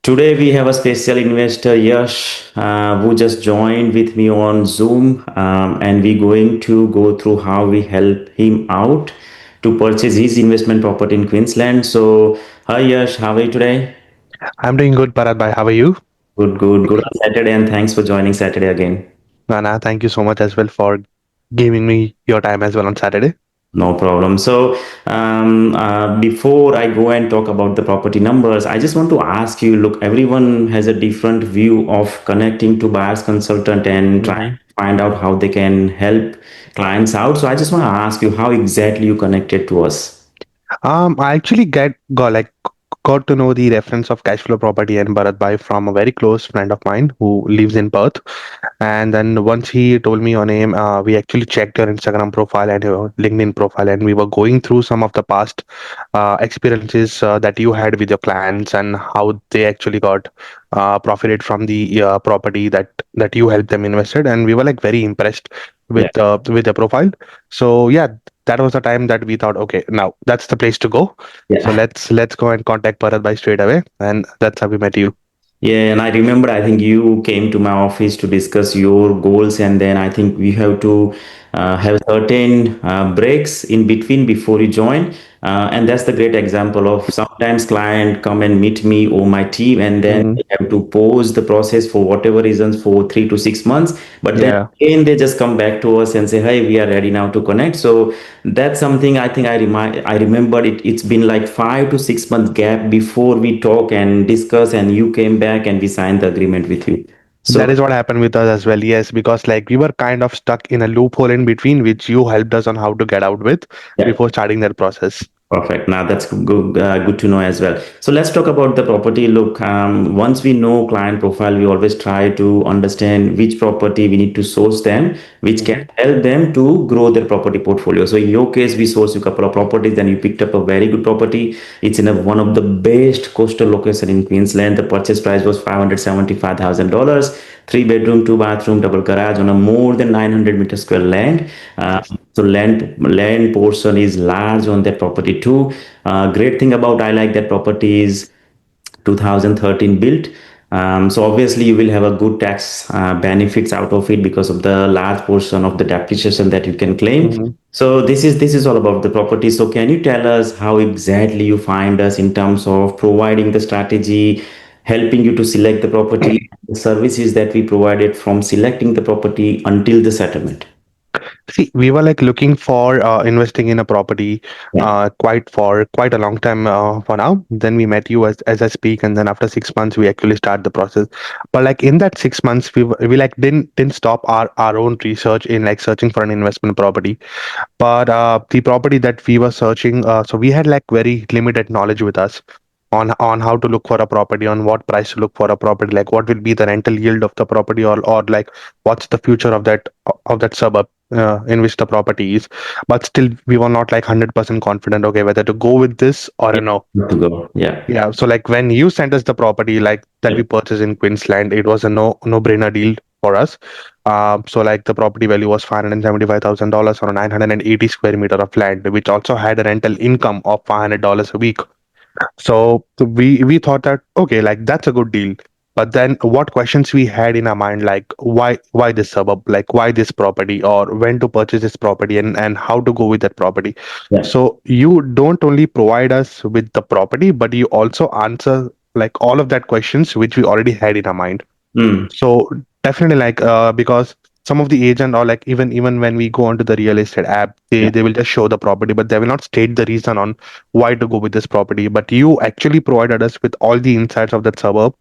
Today we have a special investor, Yash, who just joined with me on Zoom, and we're going to go through how we help him out to purchase his investment property in Queensland. So, hi Yash, how are you today? I'm doing good, Bharat bhai. How are you? Good on Saturday, and thanks for joining Saturday again. Nana, thank you so much as well for giving me your time as well on Saturday. No problem. So, before I go and talk about the property numbers, I just want to ask you, look, everyone has a different view of connecting to buyer's consultant and trying hmm to find out how they can help clients out. So I just want to ask you how exactly you connected to us. I actually got to know the reference of cash flow property and Bharat bhai from a very close friend of mine who lives in Perth. And then once he told me your name, we actually checked your Instagram profile and your LinkedIn profile, and we were going through some of the past experiences that you had with your clients and how they actually got profited from the property that you helped them invested, and we were like very impressed Yeah. with the profile. So yeah, that was the time that we thought, okay, now that's the place to go. So Yeah. let's go and contact Bharat bhai straight away, and that's how we met you. Yeah, and I remember, I think you came to my office to discuss your goals, and then I think we have to have certain breaks in between before you join. And that's the great example of sometimes client come and meet me or my team, and then hmm they have to pause the process for whatever reasons for 3 to 6 months. But then Yeah. again, they just come back to us and say, "Hey, we are ready now to connect." So that's something I think I remember it's been like 5 to 6 month gap before we talk and discuss, and you came back and we signed the agreement with you. So That is what happened with us as well. Yes, because like we were kind of stuck in a loophole in between, which you helped us on how to get out with yeah. before starting that process. Perfect. Now that's good. Good to know as well. So let's talk about the property. Look, once we know client profile, we always try to understand which property we need to source them, which can hmm help them to grow their property portfolio. So in your case, we sourced a couple of properties, and you picked up a very good property. It's in one of the best coastal location in Queensland. The purchase price was $575,000. 3 bedroom, two bathroom, double garage on a more than 900 meter square land. So land portion is large on that property too. Great thing about I like that property is 2013 built. So obviously you will have a good tax benefits out of it because of the large portion of the depreciation that you can claim. hmm So this is all about the property. So can you tell us how exactly you find us in terms of providing the strategy, helping you to select the property, the services that we provided from selecting the property until the settlement? See, we were like looking for investing in a property Yeah. quite a long time for now. Then we met you as I speak, and then after 6 months we actually start the process. But like in that 6 months, we like didn't stop our own research in like searching for an investment property. But the property that we were searching, so we had like very limited knowledge with us on how to look for a property, on what price to look for a property, like what will be the rental yield of the property, or like what's the future of that suburb in which the property is. But still, we were not like 100% confident, okay, whether to go with this or Yeah. no. Good to go. Yeah. Yeah, so like when you sent us the property like that we purchased in Queensland, it was a no brainer deal for us. So like the property value was $575,000 on a 980 square meter of land, which also had a rental income of $500 a week. So we thought that okay, like that's a good deal. But then what questions we had in our mind, like why this suburb, like why this property, or when to purchase this property, and how to go with that property. Yeah. So you don't only provide us with the property, but you also answer like all of that questions which we already had in our mind. Mm. So definitely like because some of the agent, or like even when we go onto the real estate app, Yeah. they will just show the property, but they will not state the reason on why to go with this property. But you actually provided us with all the insights of that suburb,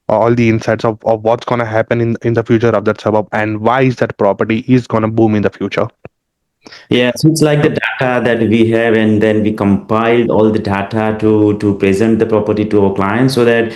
all the insights of what's gonna happen in the future of that suburb, and why is that property is gonna boom in the future. Yeah, so it's like the data that we have, and then we compiled all the data to present the property to our clients so that,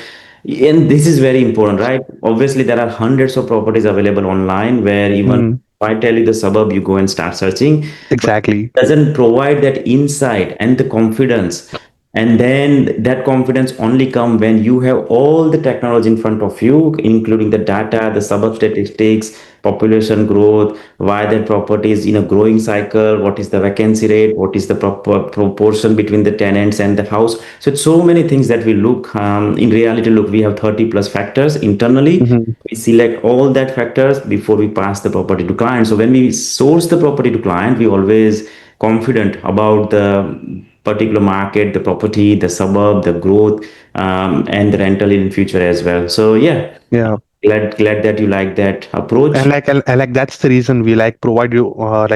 and this is very important, right? Obviously, there are hundreds of properties available online where even Hmm. if I tell you the suburb, you go and start searching, but Exactly. it doesn't provide that insight and the confidence. And then that confidence only come when you have all the technology in front of you, including the data, the suburb statistics, population growth, why that property is in a growing cycle, what is the vacancy rate, what is the proper proportion between the tenants and the house. So it's so many things that we look. In reality, look, we have 30 plus factors internally. Mhm. We select all that factors before we pass the property to client. So when we source the property to client, we always confident about the particular market, the property, the suburb, the growth, and the rental in future as well. So yeah, Yeah. glad that you like that approach. And like that's the reason we like provide you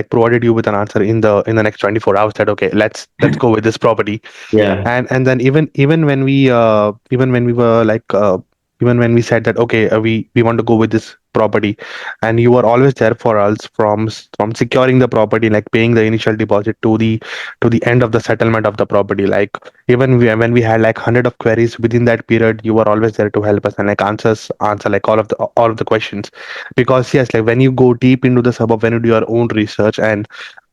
provided you with an answer in the next 24 hours that okay, let's go with this property. Yeah, And then even when we even when we were even when we said that okay, we want to go with this property, and you were always there for us from securing the property, like paying the initial deposit to the end of the settlement of the property. Like even when we had like hundred of queries within that period, you were always there to help us and like answer like all of the questions. Because yes, like when you go deep into the suburb, when you do your own research, and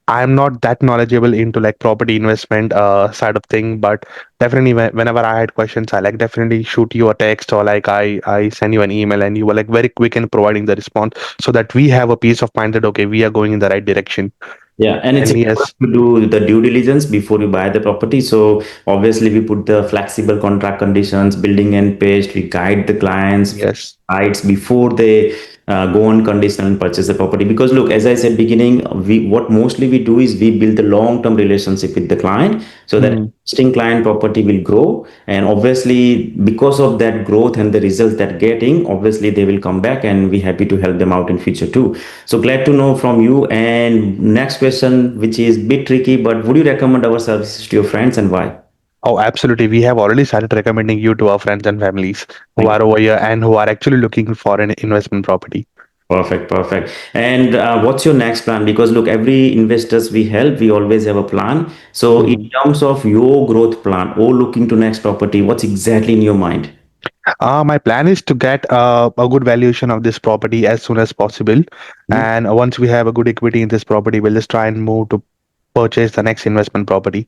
I'm not that knowledgeable into like property investment side of thing, but definitely whenever I had questions, I like definitely shoot you a text, or like I send you an email, and you were like very quick in providing the response, so that we have a peace of mind that okay, we are going in the right direction. yeah, and it's And important yes, to do the due diligence before you buy the property. So obviously, we put the flexible contract conditions, building and paste. We guide the clients yes, rights before they go on conditional and purchase the property. Because look, as I said beginning, we what mostly we do is we build the long term relationship with the client, so that mm, existing client property will grow, and obviously because of that growth and the results that getting, obviously they will come back, and we happy to help them out in future too. So glad to know from you. And next question, which is bit tricky, but would you recommend our services to your friends, and why? oh, absolutely. We have already started recommending you to our friends and families who Thank are over here and who are actually looking for an investment property. Perfect, perfect. And what's your next plan? Because look, every investors we help, we always have a plan. So in Mhm. terms of your growth plan or looking to next property, what's exactly in your mind? My plan is to get a good valuation of this property as soon as possible. Hmm? And once we have a good equity in this property, we'll just try and move to purchase the next investment property.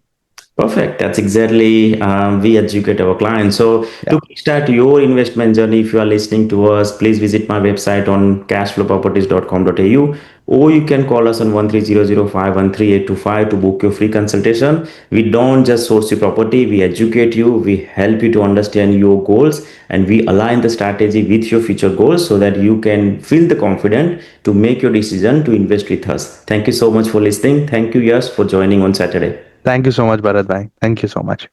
Perfect. That's exactly we educate our clients. So Yeah. to kickstart your investment journey, if you are listening to us, please visit my website on cashflowproperties.com.au, or you can call us on 1300513825 to book your free consultation. We don't just source your property, we educate you, we help you to understand your goals, and we align the strategy with your future goals so that you can feel the confident to make your decision to invest with us. Thank you so much for listening. Thank you, Yash, for joining on Saturday. Thank you so much, Bharat Bhai. Thank you so much.